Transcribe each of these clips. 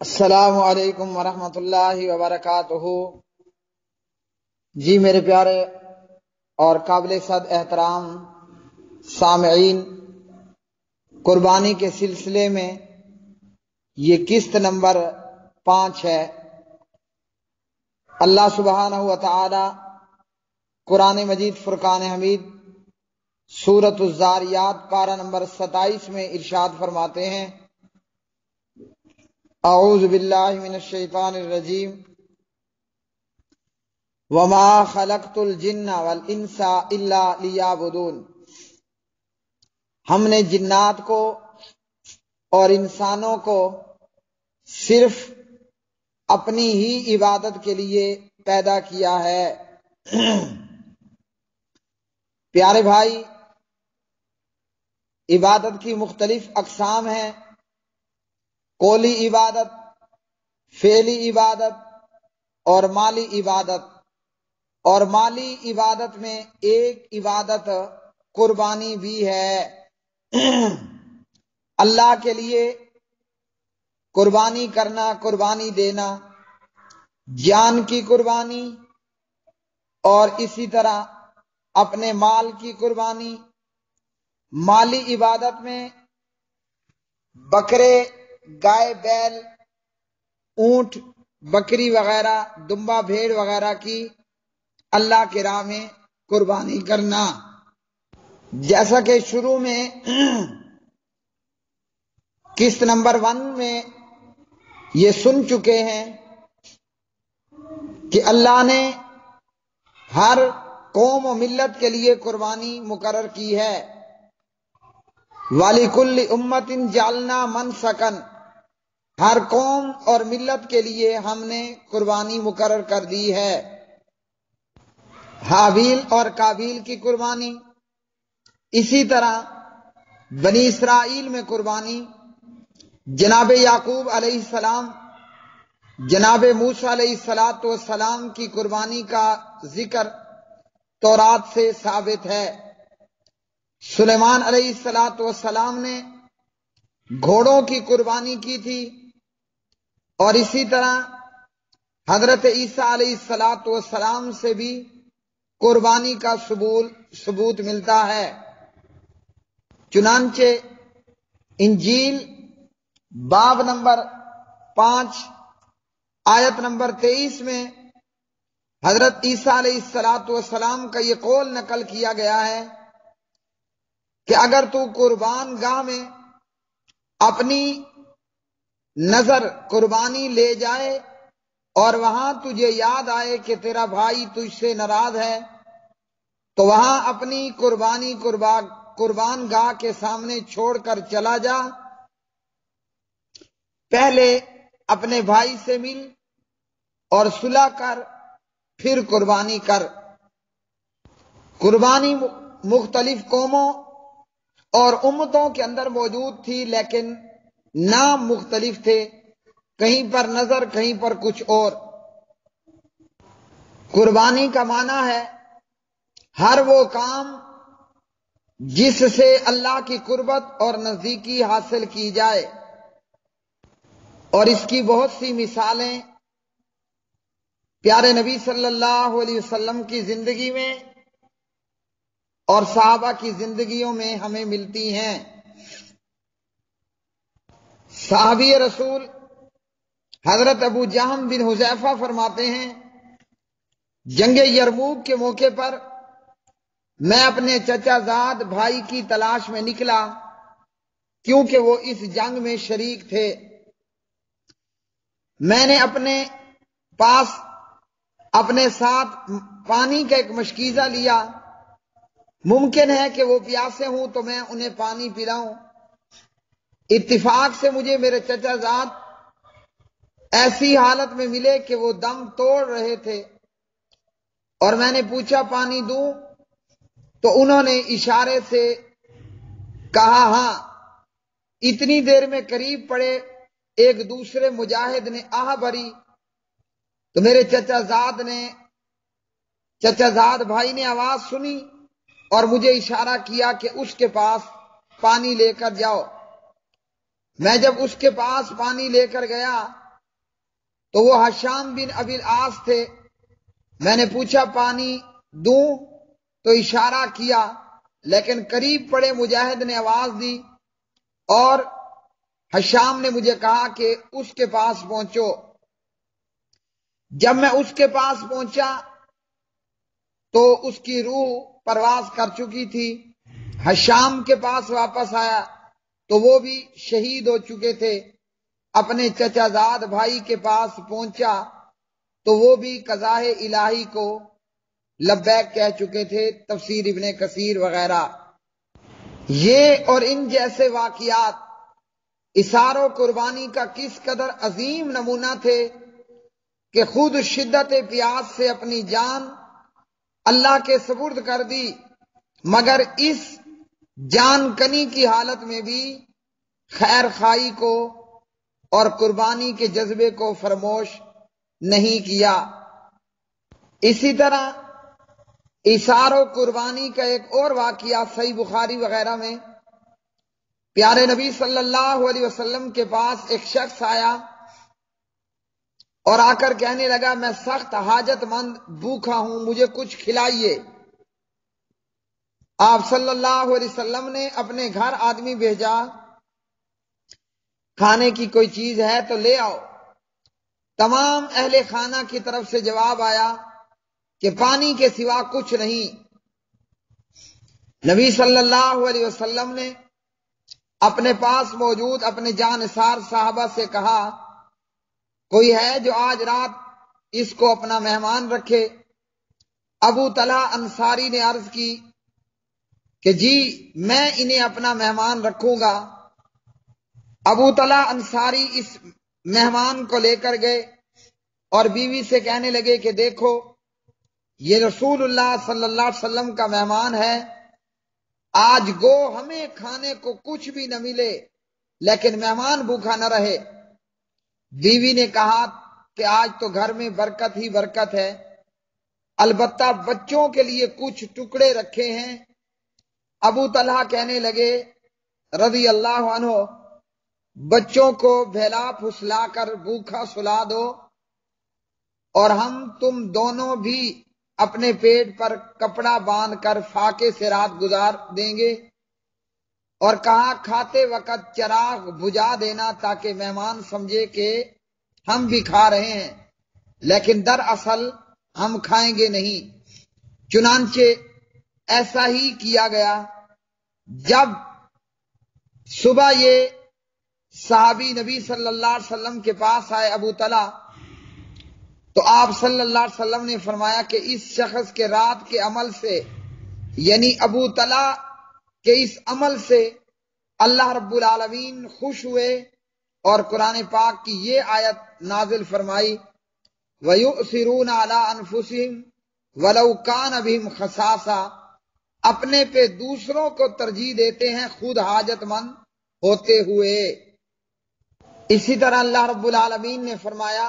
السلام علیکم ورحمۃ اللہ وبرکاتہ۔ جی میرے پیارے اور قابل صد احترام سامعین، قربانی کے سلسلے میں یہ قسط نمبر 5 ہے۔ اللہ سبحانہ و تعالی قرآن مجید فرقان حمید سورۃ الذاریات پارہ نمبر 27 میں ارشاد فرماتے ہیں، اعوذ باللہ من الشیطان الرجیم، وما خلقت الجن والانس الا لیعبدون۔ ہم نے جنات کو اور انسانوں کو صرف اپنی ہی عبادت کے لیے پیدا کیا ہے۔ پیارے بھائی، عبادت کی مختلف اقسام ہیں، قولی عبادت، فعلی عبادت اور مالی عبادت۔ اور مالی عبادت میں ایک عبادت قربانی بھی ہے۔ اللہ کے لیے قربانی کرنا، قربانی دینا، جان کی قربانی اور اسی طرح اپنے مال کی قربانی۔ مالی عبادت میں بکرے، گائے، بیل، اونٹ، بکری وغیرہ، دمبا، بھیڑ وغیرہ کی اللہ کی راہ میں قربانی کرنا۔ جیسا کہ شروع میں قسط نمبر 1 میں یہ سن چکے ہیں کہ اللہ نے ہر قوم و ملت کے لیے قربانی مقرر کی ہے۔ وَلِكُلِّ أُمَّةٍ جَعَلْنَا مَنْسَكًا، ہر قوم اور ملت کے لیے ہم نے قربانی مقرر کر دی ہے۔ حابیل اور قابیل کی قربانی، اسی طرح بنی اسرائیل میں قربانی، جناب یعقوب علیہ السلام، جناب موسیٰ علیہ السلام کی قربانی کا ذکر تورات سے ثابت ہے۔ سلیمان علیہ السلام نے گھوڑوں کی قربانی کی تھی، اور اسی طرح حضرت عیسیٰ علیہ السلام سے بھی قربانی کا ثبوت ملتا ہے۔ چنانچہ انجیل باب نمبر 5 آیت نمبر 23 میں حضرت عیسیٰ علیہ السلام کا یہ قول نقل کیا گیا ہے کہ اگر تو قربان گاہ میں اپنی نظر قربانی لے جائے اور وہاں تجھے یاد آئے کہ تیرا بھائی تجھ سے ناراض ہے، تو وہاں اپنی قربانی قربان گاہ کے سامنے چھوڑ کر چلا جا، پہلے اپنے بھائی سے مل اور صلح کر، پھر قربانی کر۔ قربانی مختلف قوموں اور امتوں کے اندر موجود تھی، لیکن نام مختلف تھے، کہیں پر نظر، کہیں پر کچھ اور۔ قربانی کا معنی ہے ہر وہ کام جس سے اللہ کی قربت اور نزدیکی حاصل کی جائے، اور اس کی بہت سی مثالیں پیارے نبی صلی اللہ علیہ وسلم کی زندگی میں اور صحابہ کی زندگیوں میں ہمیں ملتی ہیں۔ صحابی رسول حضرت ابو جہم بن حذیفہ فرماتے ہیں، جنگ یرموک کے موقع پر میں اپنے چچا زاد بھائی کی تلاش میں نکلا، کیونکہ وہ اس جنگ میں شریک تھے۔ میں نے اپنے ساتھ پانی کا ایک مشکیزہ لیا، ممکن ہے کہ وہ پیاسے ہوں تو میں انہیں پانی پلاؤں۔ اتفاق سے مجھے میرے چچا زاد ایسی حالت میں ملے کہ وہ دم توڑ رہے تھے، اور میں نے پوچھا پانی دوں؟ تو انہوں نے اشارے سے کہا ہاں۔ اتنی دیر میں قریب پڑے ایک دوسرے مجاہد نے آہ بھری، تو میرے چچا زاد بھائی نے آواز سنی اور مجھے اشارہ کیا کہ اس کے پاس پانی لے کر جاؤ۔ میں جب اس کے پاس پانی لے کر گیا تو وہ حشام بن ابی العاص تھے. میں نے پوچھا پانی دوں تو اشارہ کیا، لیکن قریب پڑے مجاہد نے آواز دی اور حشام نے مجھے کہا کہ اس کے پاس پہنچو. جب میں اس کے پاس پہنچا تو اس کی روح پرواز کر چکی تھی. حشام کے پاس واپس آیا تو وہ بھی شہید ہو چکے تھے. اپنے چچا زاد بھائی کے پاس پہنچا تو وہ بھی قضاء الہی کو لبیک کہہ چکے تھے. تفسیر ابن کثیر وغیرہ. یہ اور ان جیسے واقعات اثار و قربانی کا کس قدر عظیم نمونہ تھے کہ خود شدت پیاس سے اپنی جان اللہ کے سپرد کر دی، مگر اس جان کنی کی حالت میں بھی خیر خواہی کو اور قربانی کے جذبے کو فراموش نہیں کیا. اسی طرح اثار و قربانی کا ایک اور واقعہ صحیح بخاری وغیرہ میں، پیارے نبی صلی اللہ علیہ وسلم کے پاس ایک شخص آیا اور آ کر کہنے لگا میں سخت حاجت مند بھوکا ہوں، مجھے کچھ کھلائیے. آپ صلی اللہ علیہ وسلم نے اپنے گھر آدمی بھیجا، کھانے کی کوئی چیز ہے تو لے آؤ. تمام اہل خانہ کی طرف سے جواب آیا کہ پانی کے سوا کچھ نہیں. نبی صلی اللہ علیہ وسلم نے اپنے پاس موجود اپنے جانثار صحابہ سے کہا کوئی ہے جو آج رات اس کو اپنا مہمان رکھے؟ ابو طلحہ انصاری نے عرض کی کہ جی میں انہیں اپنا مہمان رکھوں گا. ابو طلحہ انصاری اس مہمان کو لے کر گئے اور بیوی سے کہنے لگے کہ دیکھو یہ رسول اللہ صلی اللہ علیہ وسلم کا مہمان ہے، آج گو ہمیں کھانے کو کچھ بھی نہ ملے لیکن مہمان بھوکا نہ رہے. بیوی نے کہا کہ آج تو گھر میں برکت ہی برکت ہے، البتہ بچوں کے لیے کچھ ٹکڑے رکھے ہیں. ابو طلحہ کہنے لگے رضی اللہ عنہ بچوں کو بھیلا پھسلا کر بھوکا سلا دو اور ہم تم دونوں بھی اپنے پیٹ پر کپڑا باندھ کر فاقے سے رات گزار دیں گے. اور کہا کھاتے وقت چراغ بجھا دینا تاکہ مہمان سمجھے کہ ہم بھی کھا رہے ہیں لیکن دراصل ہم کھائیں گے نہیں. چنانچہ ایسا ہی کیا گیا. جب صبح یہ صحابی نبی صلی اللہ علیہ وسلم کے پاس آئے ابو طلحہ، تو آپ صلی اللہ علیہ وسلم نے فرمایا کہ اس شخص کے رات کے عمل سے، یعنی ابو طلحہ کے اس عمل سے اللہ رب العالمین خوش ہوئے اور قرآن پاک کی یہ آیت نازل فرمائی وَيُؤْثِرُونَ عَلَىٰ أَنفُسِهِمْ وَلَوْ كَانَ بِهِمْ خَصَاصَةٌ، اپنے پہ دوسروں کو ترجیح دیتے ہیں خود حاجت مند ہوتے ہوئے. اسی طرح اللہ رب العالمین نے فرمایا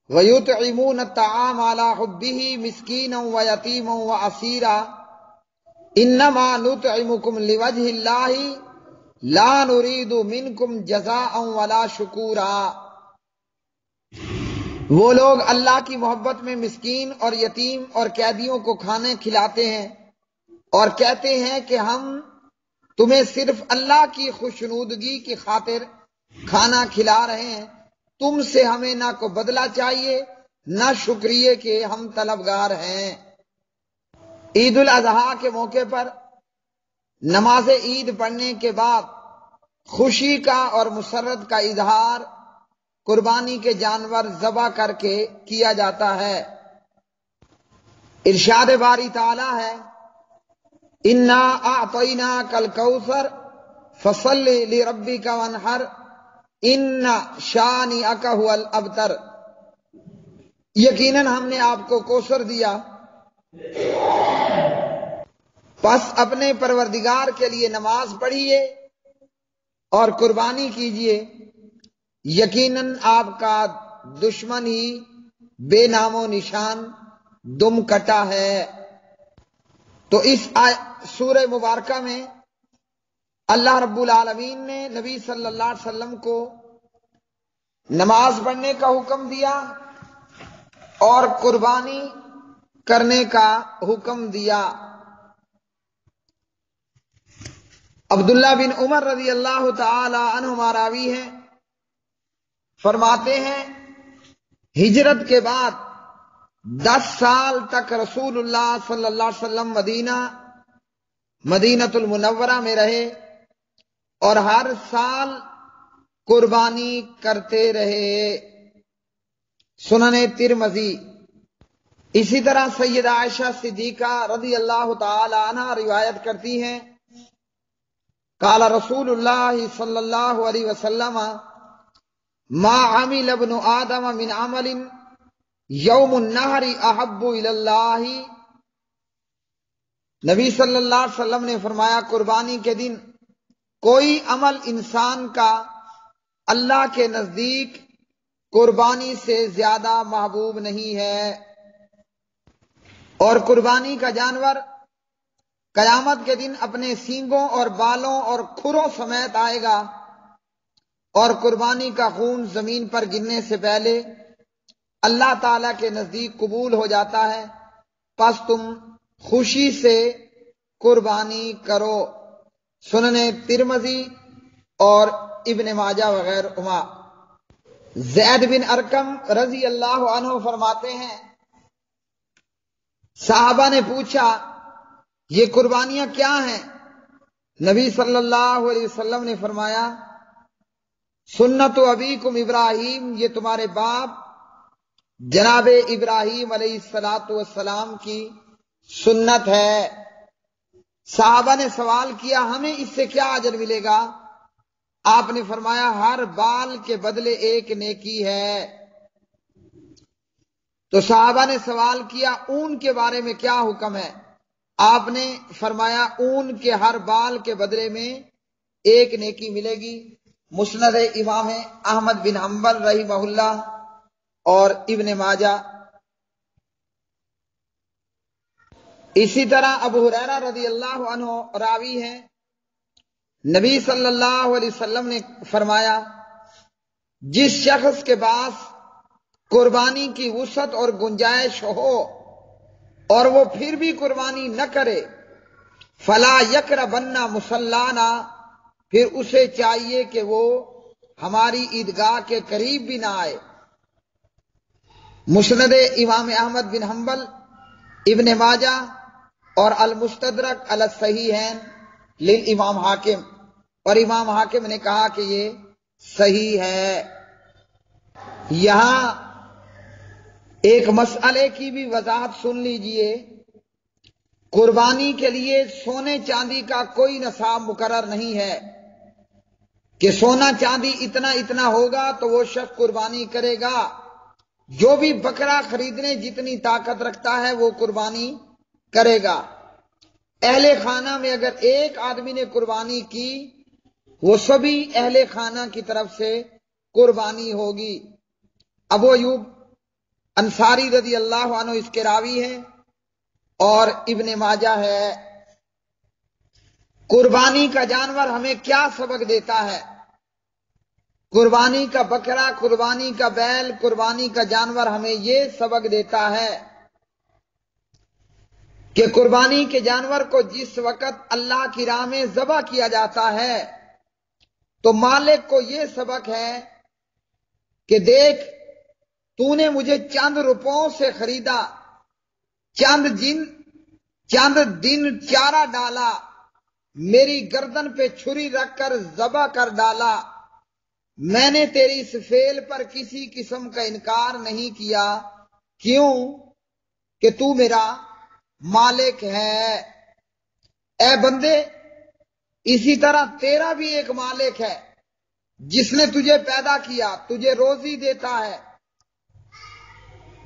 وَيُطْعِمُونَ الطَّعَامَ عَلَىٰ حُبِّهِ مِسْكِينًا وَيَتِيمًا وَأَسِيرًا إِنَّمَا نُطْعِمُكُمْ لِوَجْهِ اللَّهِ لَا نُرِيدُ مِنْكُمْ جَزَاءً وَلَا شُكُورًا. وہ لوگ اللہ کی محبت میں مسکین اور یتیم اور قیدیوں کو کھانے کھلاتے ہیں اور کہتے ہیں کہ ہم تمہیں صرف اللہ کی خوشنودگی کی خاطر کھانا کھلا رہے ہیں، تم سے ہمیں نہ کو بدلہ چاہیے نہ شکریہ کہ ہم طلبگار ہیں. عید الاضحیٰ کے موقع پر نماز عید پڑھنے کے بعد خوشی کا اور مسرت کا اظہار قربانی کے جانور ذبح کر کے کیا جاتا ہے. ارشاد باری تعالی ہے انا اعطیناک الکوثر فصل لربک وانحر ان شانئک هو الابتر. یقیناً ہم نے آپ کو کوثر دیا، پس اپنے پروردگار کے لیے نماز پڑھیے اور قربانی کیجیے، یقیناً آپ کا دشمن ہی بے نام و نشان دم کٹا ہے. تو اس سورہ مبارکہ میں اللہ رب العالمین نے نبی صلی اللہ علیہ وسلم کو نماز پڑھنے کا حکم دیا اور قربانی کرنے کا حکم دیا۔ عبداللہ بن عمر رضی اللہ تعالی عنہما راوی ہیں، فرماتے ہیں ہجرت کے بعد 10 سال تک رسول اللہ صلی اللہ علیہ وسلم مدینۃ المنورہ میں رہے اور ہر سال قربانی کرتے رہے۔ سنن ترمذی۔ اسی طرح سیدہ عائشہ صدیقہ رضی اللہ تعالی عنہا روایت کرتی ہیں، قال رسول اللہ صلی اللہ علیہ وسلم ما عمل ابن آدم من عمل یوم النہر احب الی اللہ۔ نبی صلی اللہ علیہ وسلم نے فرمایا قربانی کے دن کوئی عمل انسان کا اللہ کے نزدیک قربانی سے زیادہ محبوب نہیں ہے۔ اور قربانی کا جانور قیامت کے دن اپنے سینگوں اور بالوں اور کھروں سمیت آئے گا، اور قربانی کا خون زمین پر گرنے سے پہلے اللہ تعالی کے نزدیک قبول ہو جاتا ہے، پس تم خوشی سے قربانی کرو۔ سنن ترمذی اور ابن ماجہ وغیرہ۔ زید بن ارقم رضی اللہ عنہ فرماتے ہیں صحابہ نے پوچھا یہ قربانیاں کیا ہیں؟ نبی صلی اللہ علیہ وسلم نے فرمایا سنت ابیکم ابراہیم، یہ تمہارے باپ جناب ابراہیم علیہ السلام کی سنت ہے۔ صحابہ نے سوال کیا ہمیں اس سے کیا اجر ملے گا؟ آپ نے فرمایا ہر بال کے بدلے ایک نیکی ہے۔ تو صحابہ نے سوال کیا اون کے بارے میں کیا حکم ہے؟ آپ نے فرمایا اون کے ہر بال کے بدلے میں ایک نیکی ملے گی۔ مسند امام احمد بن حنبل رحمہ اللہ اور ابن ماجہ۔ اسی طرح ابو ہریرہ رضی اللہ عنہ راوی ہیں، نبی صلی اللہ علیہ وسلم نے فرمایا جس شخص کے پاس قربانی کی وسعت اور گنجائش ہو اور وہ پھر بھی قربانی نہ کرے، فلا یقربن مصلانا، پھر اسے چاہیے کہ وہ ہماری عیدگاہ کے قریب بھی نہ آئے۔ مسند امام احمد بن حنبل، ابن ماجہ اور المستدرک علی الصحیحین للامام حاکم، اور امام حاکم نے کہا کہ یہ صحیح ہے۔ یہاں ایک مسئلے کی بھی وضاحت سن لیجئے، قربانی کے لیے سونے چاندی کا کوئی نصاب مقرر نہیں ہے کہ سونا چاندی اتنا اتنا ہوگا تو وہ شخص قربانی کرے گا۔ جو بھی بکرا خریدنے جتنی طاقت رکھتا ہے وہ قربانی کرے گا۔ اہل خانہ میں اگر ایک آدمی نے قربانی کی وہ سبھی اہل خانہ کی طرف سے قربانی ہوگی۔ ابو ایوب انصاری رضی اللہ عنہ اس کے راوی ہیں اور ابن ماجہ ہے۔ قربانی کا جانور ہمیں کیا سبق دیتا ہے؟ قربانی کا بکرا، قربانی کا بیل، قربانی کا جانور ہمیں یہ سبق دیتا ہے کہ قربانی کے جانور کو جس وقت اللہ کی راہ میں ذبح کیا جاتا ہے تو مالک کو یہ سبق ہے کہ دیکھ تو نے مجھے چند روپوں سے خریدا، چند دن چارہ ڈالا، میری گردن پہ چھری رکھ کر ذبح کر ڈالا، میں نے تیری اس فعل پر کسی قسم کا انکار نہیں کیا، کیوں کہ تو میرا مالک ہے۔ اے بندے اسی طرح تیرا بھی ایک مالک ہے جس نے تجھے پیدا کیا، تجھے روزی دیتا ہے،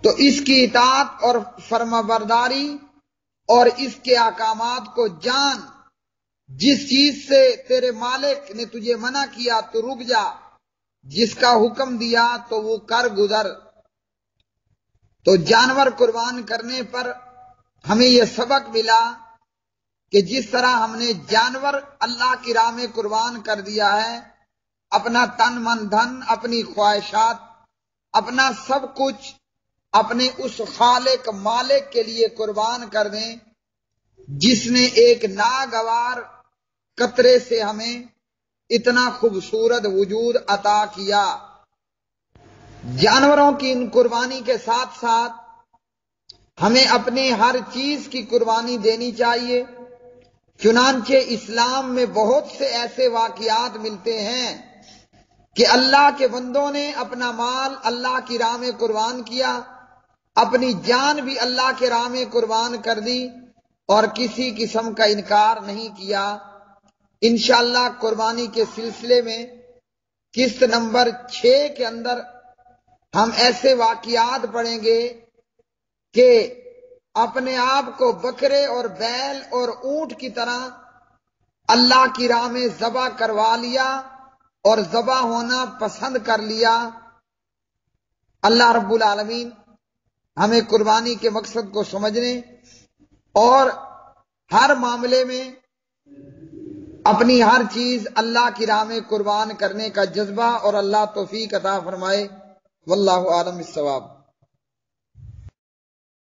تو اس کی اطاعت اور فرمانبرداری اور اس کے احکامات کو جان۔ جس چیز سے تیرے مالک نے تجھے منع کیا تو رک جا، جس کا حکم دیا تو وہ کر گزر۔ تو جانور قربان کرنے پر ہمیں یہ سبق ملا کہ جس طرح ہم نے جانور اللہ کی راہ میں قربان کر دیا ہے، اپنا تن من دھن، اپنی خواہشات، اپنا سب کچھ اپنے اس خالق مالک کے لیے قربان کر دیں جس نے ایک ناگوار قطرے سے ہمیں اتنا خوبصورت وجود عطا کیا۔ جانوروں کی ان قربانی کے ساتھ ساتھ ہمیں اپنے ہر چیز کی قربانی دینی چاہیے۔ چنانچہ اسلام میں بہت سے ایسے واقعات ملتے ہیں کہ اللہ کے بندوں نے اپنا مال اللہ کی راہ میں قربان کیا، اپنی جان بھی اللہ کے راہ میں قربان کر دی اور کسی قسم کا انکار نہیں کیا۔ انشاءاللہ قربانی کے سلسلے میں قسط نمبر 6 کے اندر ہم ایسے واقعات پڑھیں گے کہ اپنے آپ کو بکرے اور بیل اور اونٹ کی طرح اللہ کی راہ میں ذبح کروا لیا اور ذبح ہونا پسند کر لیا۔ اللہ رب العالمین ہمیں قربانی کے مقصد کو سمجھنے اور ہر معاملے میں اپنی ہر چیز اللہ کی راہ میں قربان کرنے کا جذبہ اور اللہ توفیق عطا فرمائے۔ واللہ اعلم بالصواب۔